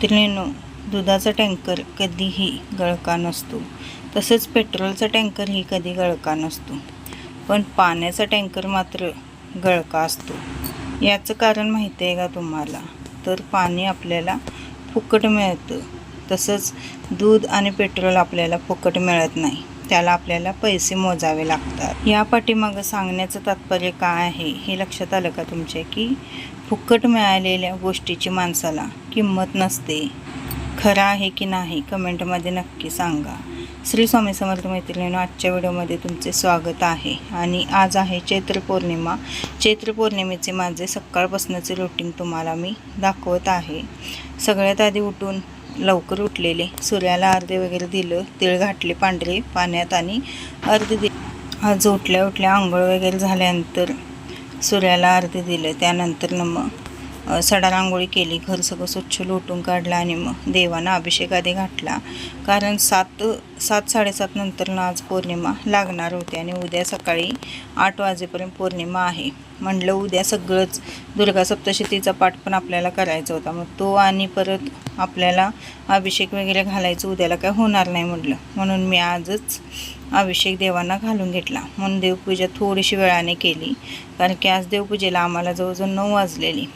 मैत्रिणींनो, दुधाचा टँकर कधीही गळका नसतो, तसंच पेट्रोलचा टँकरही कधी गळका नसतो, पण पाण्याचा टँकर मात्र गळका असतो. याचं कारण माहिती आहे का तुम्हाला? तर पाणी आपल्याला फुकट मिळतं, तसंच दूध आणि पेट्रोल आपल्याला फुकट मिळत नाही, त्याला आपल्याला पैसे मोजावे लागतात. या पाठीमागं सांगण्याचं तात्पर्य काय आहे हे लक्षात आलं का तुमच्या? की फुकट मिळालेल्या गोष्टीची माणसाला किंमत नसते. खरं आहे की नाही कमेंटमध्ये नक्की सांगा. श्री स्वामी समर्थ मैत्रिणींनो, आजच्या व्हिडिओमध्ये तुमचे स्वागत आहे. आणि आज आहे चैत्र पौर्णिमा. चैत्र पौर्णिमेचे माझे सकाळपासूनचे रुटीन तुम्हाला मी दाखवत आहे. सगळ्यात आधी उठून लवकर उठलेले, सूर्याला अर्धे वगैरे दिलं, तिळ घातले पांढरे पाण्यात आणि अर्धे दिले. आज उठल्या उठल्या आंघोळ वगैरे झाल्यानंतर सूर्याला अर्धे दिलं. त्यानंतर मग सडा रांगोळी केली, घर सगळं स्वच्छ लोटून काढलं आणि मग देवांना अभिषेक आधी घातला. कारण 7-7:30 नंतर आज पौर्णिमा लागणार होती आणि उद्या सकाळी 8 वाजेपर्यंत पौर्णिमा आहे. म्हणलं उद्या सगळंच दुर्गा सप्तशतीचा पाठ पण आपल्याला करायचा होता, मग तो आणि परत आपल्याला अभिषेक वगैरे घालायचं उद्याला काय होणार नाही म्हटलं, म्हणून मी आजच अभिषेक देवांना घालून घेतला. म्हणून देवपूजा थोडीशी वेळाने केली, कारण की आज देवपूजेला आम्हाला जवळजवळ 9 वाजलेली.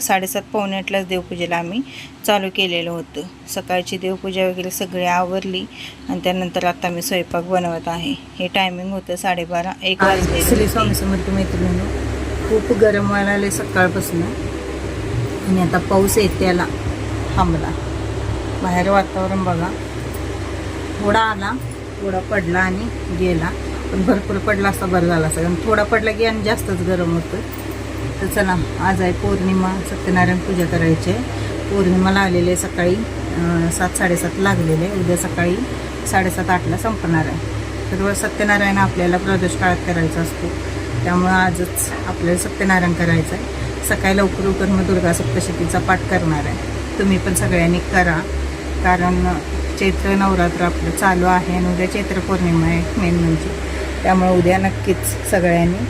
7:30-8:45लाच देवपूजेला आम्ही चालू केलेलं होतं. सकाळची देवपूजा वगैरे सगळी आवरली आणि त्यानंतर आता मी स्वयंपाक बनवत आहे. हे टायमिंग होतं 12:30-1 वाजले. श्री स्वामी समर्थ मैत्रिणींनो, खूप गरम व्हायला आले सकाळपासून आणि आता पाऊस येत्याला थांबला. बाहेर वातावरण बघा, थोडा आला, थोडा पडला आणि गेला, पण भरपूर पडला असता बरं झाला असं, कारण थोडा पडला की आणि जास्तच गरम होतं. तर चला, आज आहे पौर्णिमा, सत्यनारायण पूजा करायची आहे. पौर्णिमाला आलेले सकाळी 7-7:30 लागलेले, उद्या सकाळी 7:30-8ला संपणार आहे. तर सत्यनारायण आपल्याला प्रदोष काळात करायचा असतो, त्यामुळं आजच आपल्याला सत्यनारायण करायचं आहे. सकाळी लवकर उठून मग दुर्गा सप्तशतीचा पाठ करणार आहे. तुम्ही पण सगळ्यांनी करा, कारण चैत्र नवरात्र आपलं चालू आहे आणि उद्या चैत्र पौर्णिमा आहे मेन म्हणजे. त्यामुळे उद्या नक्कीच सगळ्यांनी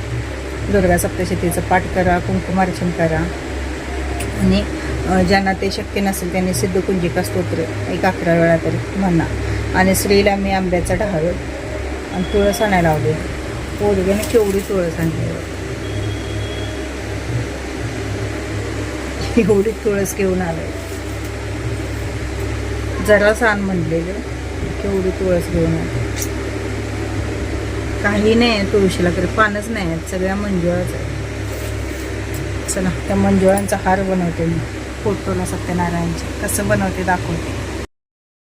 दुर्गा सप्तशतीचं पाठ करा, कुंकुमार्चन करा आणि ज्यांना ते शक्य नसेल त्यांनी सिद्धकुंजिका स्तोत्र 11 वेळा तरी म्हणा. आणि स्त्रीला मी आंब्याचा डहाळ आणि तुळस आणायला लावली. पोरग्याने केवढी तुळस आणली, एवढी तुळस घेऊन आले. जरासं आण म्हणलेलं, केवढी तुळस घेऊन आले. काही नाही आहे तुळशीला, तरी पानच नाही आहेत, सगळ्या मंजुळाच आहे. चला, त्या मंजुळांचा हार बनवते मी फोटोला सत्यनारायणचे. कसं बनवते दाखवते.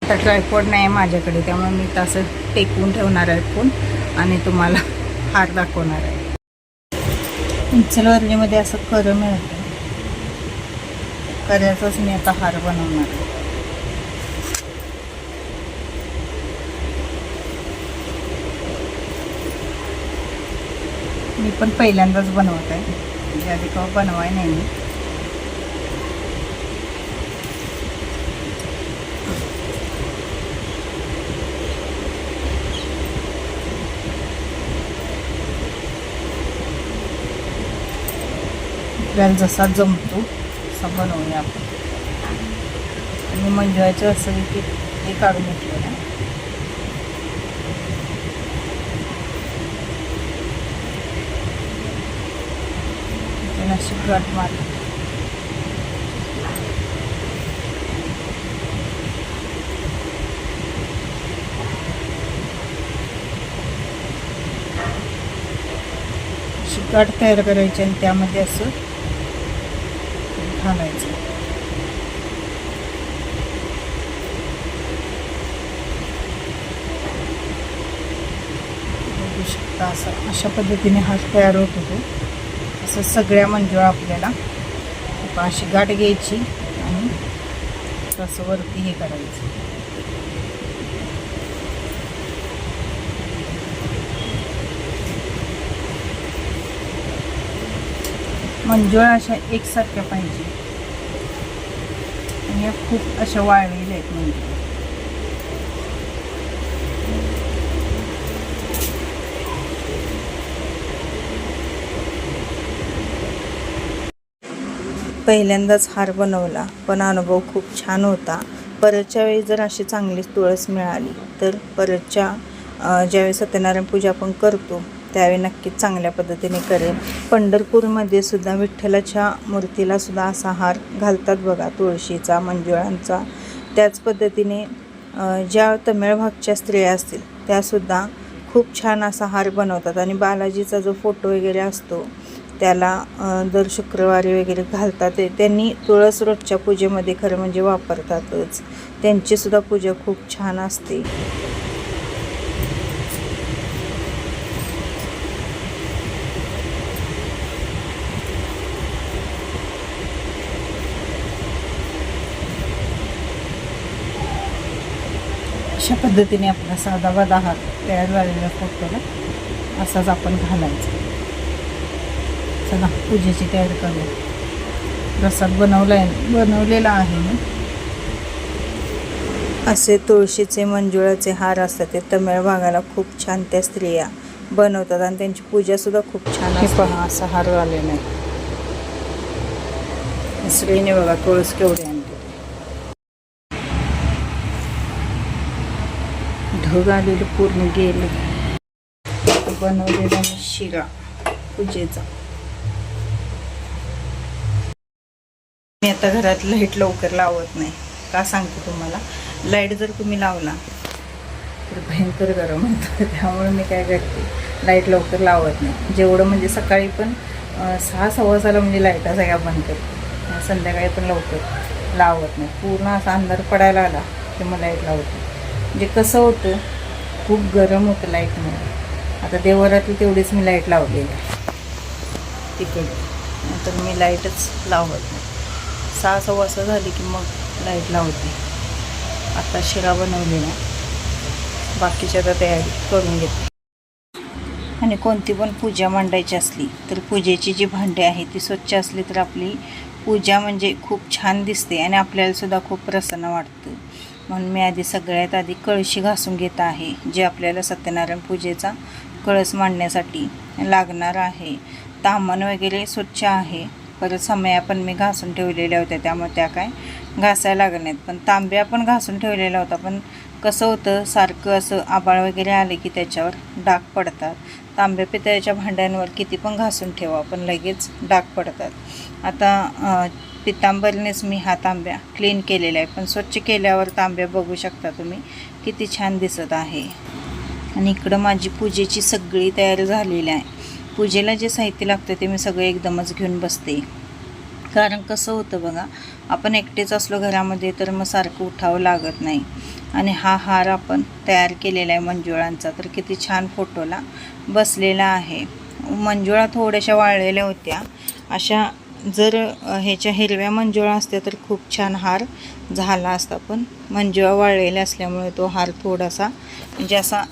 आता ट्रायपॉड नाही आहे माझ्याकडे, त्यामुळे मी तसं टेकवून ठेवणार आहे फोन आणि तुम्हाला हार दाखवणार आहे. इचलकरंजीमध्ये असं खरं मिळतं, खऱ्याचाच मी आता हार बनवणार आहे. मी पण पहिल्यांदाच बनवत आहे, म्हणजे आधी केव्हा बनवाय नाही मी. आपल्याला जसा जमतो तसा बनवूया आपण. आणि मंजुळाचं असं की हे काढून घेतलेलं आहे. अशी गाठ मारली. अशी गाठ तयार करायची आणि त्यामध्ये असं घालायचं. बघू शकता, असं अशा पद्धतीने हात तयार होत होतो. असं सगळ्या मंजुळा आपल्याला अशी गाठ घ्यायची आणि तसं वरती हे करायचं. मंजुळा अशा एकसारख्या पाहिजे आणि या खूप अशा वाळलेल्या आहेत मंजुळा. पहिल्यांदाच हार बनवला, पण अनुभव खूप छान होता. परतच्या वेळी जर अशी चांगलीच तुळस मिळाली तर परतच्या ज्यावेळी सत्यनारायण पूजा आपण करतो त्यावेळी नक्कीच चांगल्या पद्धतीने करेन. पंढरपूरमध्ये सुद्धा विठ्ठलाच्या मूर्तीला सुद्धा असा हार घालतात बघा, तुळशीचा, मंजुळांचा. त्याच पद्धतीने ज्या तमिळ भागच्या स्त्रिया असतील त्यासुद्धा खूप छान असा हार बनवतात. आणि बालाजीचा जो फोटो वगैरे असतो त्याला दर शुक्रवारी वगैरे घालतात. त्यांनी तुळस रोजच्या पूजेमध्ये खरं म्हणजे वापरतातच. त्यांचीसुद्धा पूजा खूप छान असते. अशा पद्धतीने आपला साधाबाधा हार तयार झालेल्या फोटोला असाच आपण घालायचा. चला पूजेची तयारी करूया. प्रसाद बनवलेला आहे मी. असे तुळशीचे, मंजुळाचे हार असतात ते तमिळ भागाला खूप छान त्या स्त्रिया बनवतात आणि त्यांची पूजासुद्धा खूप छान असते. पहा असा हार आलेला आहे. स्त्रीने बघा तुळस केवढी आणते. ढग आलेलं पूर्ण गेलं. बनवलेला शिरा पूजेचा. मी आता घरात लाईट लवकर लावत नाही. का सांगते तुम्हाला, लाईट जर तुम्ही लावला तर भयंकर गरम होतं. त्यामुळे मी काय करते, लाईट लवकर लावत नाही. जेवढं म्हणजे सकाळी पण 6-6:15 म्हणजे लाईटा सगळ्या बंद करते. संध्याकाळी पण लवकर लावत नाही. पूर्ण असा अंधार पडायला आला की मग लाईट लावते. म्हणजे कसं होतं, खूप गरम होतं लाईटमुळे. आता देवघरातली तेवढीच मी लाईट लावलेली तिकडे, नंतर मी लाईटच लावत नाही. 6-6:15 झाली की मग लाईट लावते. आता शिरा बनवलेला, बाकीच्या आता तयारी करून घेते. आणि कोणती पण पूजा मांडायची असली तर पूजेची जी भांडी आहे ती स्वच्छ असली तर आपली पूजा म्हणजे खूप छान दिसते आणि आपल्यालासुद्धा खूप प्रसन्न वाटतं. म्हणून मी आधी सगळ्यात आधी कळशी घासून घेत आहे, जे आपल्याला सत्यनारायण पूजेचा कळस मांडण्यासाठी लागणार आहे. तामण वगैरे स्वच्छ आहे. परत समया पण मी घासून ठेवलेल्या होत्या, त्यामुळे त्या काय घासायला लागल्या नाहीत. पण तांब्या पण घासून ठेवलेला होता. पण कसं होतं, सारखं असं आबाळ वगैरे आले की त्याच्यावर डाग पडतात. तांब्या पितळेच्या भांड्यांवर किती पण घासून ठेवा पण लगेच डाग पडतात. आता पितांबरीनेच मी हा तांब्या क्लीन केलेला आहे. पण स्वच्छ केल्यावर तांब्या बघू शकता तुम्ही किती छान दिसत आहे. आणि इकडं माझी पूजेची सगळी तयारी झालेली आहे. पूजेला जे साहित्य लागतं ते मी सगळं एकदमच घेऊन बसते. कारण कसं होतं बघा, आपण एकटेच असलो घरामध्ये तर मग सारखं उठावं लागत नाही. आणि हा हार आपण तयार केलेला आहे मंजुळांचा, तर किती छान फोटोला बसलेला आहे. मंजुळा थोड्याशा वाळलेल्या होत्या. अशा जर ह्याच्या हिरव्या मंजुळा असत्या तर खूप छान हार झाला असता. पण मंजुळा वाळलेल्या असल्यामुळे तो हार थोडासा म्हणजे असा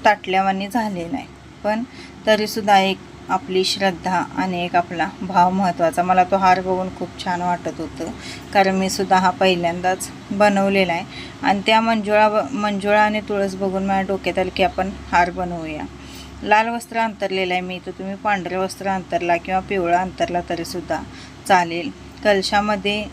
ताटल्यावानी झालेला आहे. पण तरीसुद्धा एक आपली श्रद्धा आणि एक आपला भाव महत्त्वाचा. मला तो हार बघून खूप छान वाटत होतं, कारण मी सुद्धा हा पहिल्यांदाच बनवलेला आहे. आणि त्या मंजुळा आणि तुळस बघून माझ्या डोक्यात आलं की आपण हार बनवूया. लाल वस्त्र अंतरलेलं आहे मी, तर तुम्ही पांढरे वस्त्र अंतरला किंवा पिवळा अंतरला तरीसुद्धा चालेल. कलशामध्ये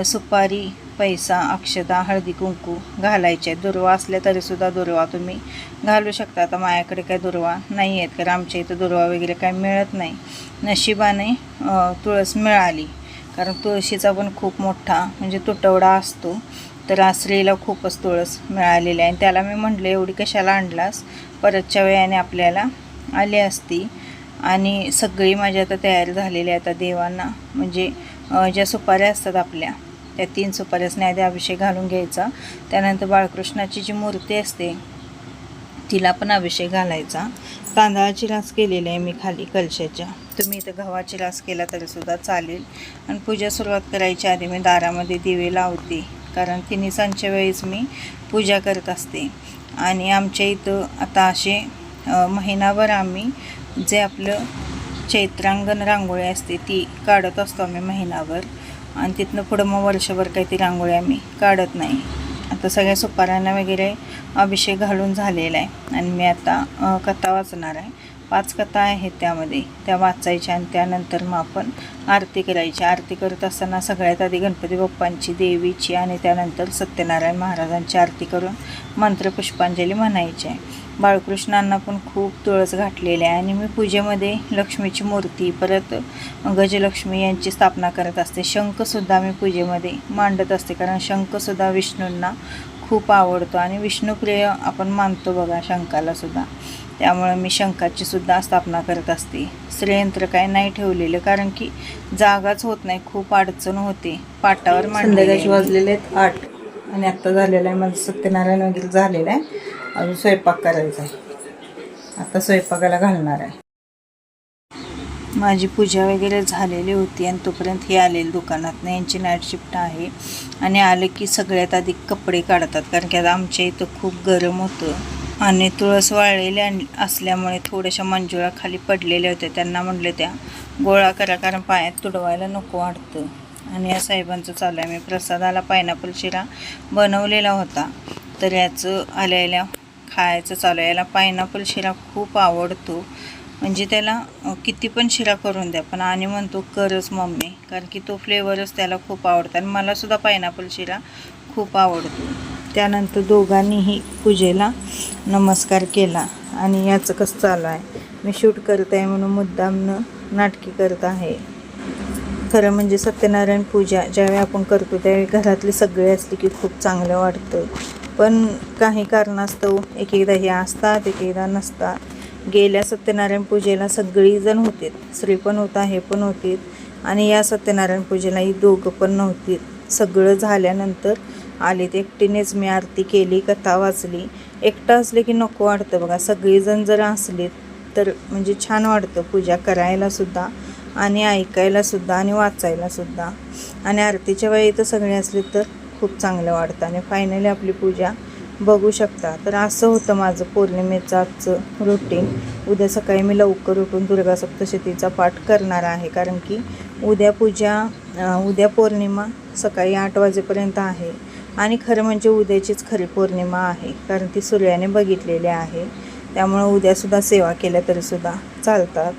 सुपारी, पैसा, अक्षता, हळदी कुंकू घालायचे. दुर्वा असल्या तरीसुद्धा दुर्वा तुम्ही घालू शकता. आता माझ्याकडे काही दुर्वा नाही आहेत, कारण आमच्या इथं दुर्वा वगैरे काही मिळत नाही. नशिबाने तुळस मिळाली, कारण तुळशीचा पण खूप मोठा म्हणजे तुटवडा असतो. तर आश्रीला खूपच तुळस मिळालेली आहे. त्याला मी म्हटलं एवढी कशाला आणलास, परतच्या वेळाने आपल्याला आली असती. आणि सगळी माझी आता तयारी झालेली आहे. आता देवांना म्हणजे ज्या सुपाऱ्या असतात आपल्या त्या 3 सुपाऱ्यासने आधी अभिषेक घालून घ्यायचा. त्यानंतर बाळकृष्णाची जी मूर्ती असते तिला पण अभिषेक घालायचा. तांदळाची रास केलेली आहे मी खाली कलशाच्या. तुम्ही इथं गव्हाची रास केला तरीसुद्धा चालेल. आणि पूजा सुरुवात करायच्या आधी मी दारामध्ये दिवे लावते, कारण तिन्हीसांच्या वेळेस मी पूजा करत असते. आणि आमच्या इथं आता असे महिनाभर आम्ही जे आपलं चैत्रांगण रांगोळी असते ती काढत असतो आम्ही महिनाभर. आणि तिथनं पुढं मग वर्षभर काही ती रांगोळी आम्ही काढत नाही. आता सगळ्या सुपाऱ्यांना वगैरे अभिषेक घालून झालेला आहे आणि मी आता कथा वाचणार आहे. 5 कथा आहेत त्यामध्ये, त्या वाचायच्या आणि त्यानंतर मग आपण आरती करायची. आरती करत असताना सगळ्यात आधी गणपती बाप्पांची, देवीची आणि त्यानंतर सत्यनारायण महाराजांची आरती करून मंत्रपुष्पांजली म्हणायची आहे. बाळकृष्णांना पण खूप तुळस घातलेली आहे आणि मी पूजेमध्ये लक्ष्मीची मूर्ती, परत गजलक्ष्मी यांची स्थापना करत असते. शंखसुद्धा मी पूजेमध्ये मांडत असते, कारण शंखसुद्धा विष्णूंना खूप आवडतो आणि विष्णुप्रिय आपण मानतो बघा शंखालासुद्धा. त्यामुळे मी शंखाची सुद्धा स्थापना करत असते. श्रेयंत्र काय नाही ठेवलेलं, कारण की जागाच होत नाही, खूप अडचण होते. पाटावर संध्याकाळचे वाजलेले आहेत 8 आणि आत्ता झालेलं आहे माझं सत्यनारायण वगैरे झालेलं आहे. अजून स्वयंपाक करायचा आहे. आता स्वयंपाकाला घालणार आहे. माझी पूजा वगैरे झालेली होती आणि तोपर्यंत हे आलेले दुकानातनं. यांची नाईट शिफ्ट आहे आणि आले की सगळ्यात आधी कपडे काढतात, कारण की आता आमच्या इथं खूप गरम होतं आणि तुळस वाळलेल्या असल्यामुळे थोड्याशा मंजुळा खाली पडलेल्या होत्या. त्यांना म्हटलं त्या गोळा करा, कारण पायात तुडवायला नको वाटतं. आणि या साहेबांचं चालू आहे. मी प्रसादाला पायनॅपल शिरा बनवलेला होता, तर याचं आल्याला खायचं चालू आहे. याला पायनॅपल शिरा खूप आवडतो, म्हणजे त्याला किती पण शिरा करून द्या, पण आणि म्हणतो करच मम्मी, कारण की तो फ्लेवरच त्याला खूप आवडतो आणि मलासुद्धा पायनॅपल शिरा खूप आवडतो. त्यानंतर दोघांनीही पूजेला नमस्कार केला आणि याचं कसं चालू आहे, मी शूट करत आहे म्हणून मुद्दामनं नाटकी करत आहे. खरं म्हणजे सत्यनारायण पूजा ज्यावेळी आपण करतो त्यावेळी घरातले सगळे असले की खूप चांगलं वाटतं, पण काही कारणास्तव एक एकदा हे असतात, एक एकदा नसतात. गेल्या सत्यनारायण पूजेला सगळीजण होते, स्त्री पण होता, हे पण होते, आणि या सत्यनारायण पूजेला ही दोघं पण नव्हती. सगळं झाल्यानंतर आले ते एकटीनेच मी आरती केली, कथा वाचली. एकटं असले की नको वाटतं बघा, सगळीजण जर असले तर म्हणजे छान वाटतं पूजा करायलासुद्धा आणि ऐकायलासुद्धा आणि वाचायलासुद्धा. आणि आरतीच्या वेळी तर सगळे असले तर खूप चांगलं वाटतं. आणि फायनली आपली पूजा बघू शकता. तर असं होतं माझं पौर्णिमेचं आजचं रुटीन. उद्या सकाळी मी लवकर उठून दुर्गा सप्तशतीचा पाठ करणार आहे, कारण की उद्या पौर्णिमा सकाळी 8 वाजेपर्यंत आहे आणि खरं म्हणजे उद्याचीच खरी पौर्णिमा आहे, कारण ती सूर्याने बघितलेली आहे. त्यामुळं उद्यासुद्धा सेवा केल्या तरीसुद्धा चालतात.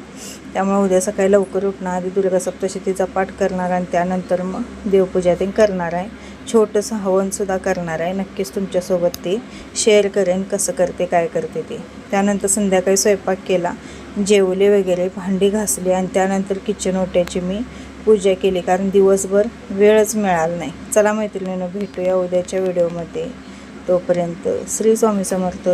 त्यामुळे उद्या सकाळी लवकर उठणार, आधी दुर्गा सप्तशतीचा पाठ करणार आणि त्यानंतर मग देवपूजा ते करणार आहे. छोटंसं हवनसुद्धा करणार आहे. नक्कीच तुमच्यासोबत ते शेअर करेन, कसं करते काय करते ते. त्यानंतर संध्याकाळी स्वयंपाक केला, जेवले वगैरे, भांडी घासली आणि त्यानंतर किचन ओट्याची मी पूजा केली, कारण दिवसभर वेळच मिळाला नाही. चला मैत्रिणींनो, भेटूया उद्याच्या व्हिडिओमध्ये. तोपर्यंत श्री स्वामी समर्थ.